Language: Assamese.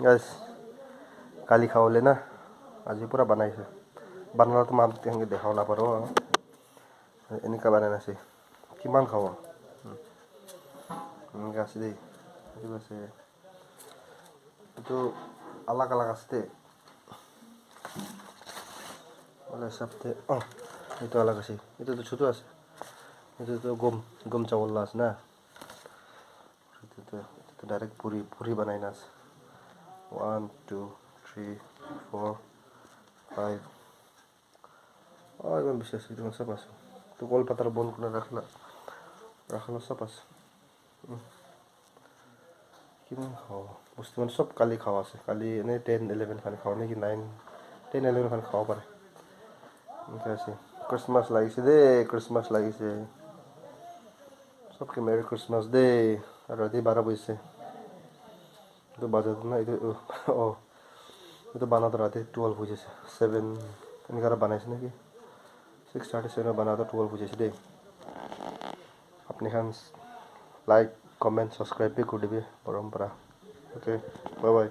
গাইছ কালি খাওঁলে না আজি পুৰা বনাইছে বানালাটো মাক তেনেকৈ দেখাব নাপাৰোঁ এনেকুৱা বনাই আছে কিমান খাব এনেকৈ আছে দেই এইটো আছে এইটো আলাগ আলাগ আছে দেই মানে সবতে এইটো আলাগ আছে এইটোতো ছোটো আছে এইটোতো গম চাউল আছে না এইটোতো ডাইৰেক্ট পুৰি বনাই না আছে 1 2 3 4 5 ইমান বেছি আছে এইটো সব আছে তো কলপাতার বন্ধ করে রাখলা সব আছে কিমান খাওঁ বস্তু মানে সব কালি খাওয়া আছে কালি এনেই 10-11 খান খাওঁ নেকি 9-10-11 খান খাব পাৰে এনেকৈ আছে ক্ৰিছমাছ লাগিছে দেই ক্ৰিছমাছ লাগিছে সবকে মেৰি ক্ৰিছমাছ দেই আৰু ৰাতি 12 বাজিছে itu budget na itu itu banata रात 12 बजे से 7 इनका बनाइस ना कि 6:37 बनाता 12 बजे से दे अपने खान लाइक कमेंट सब्सक्राइब भी कर दिबे परंपरा ओके बाय बाय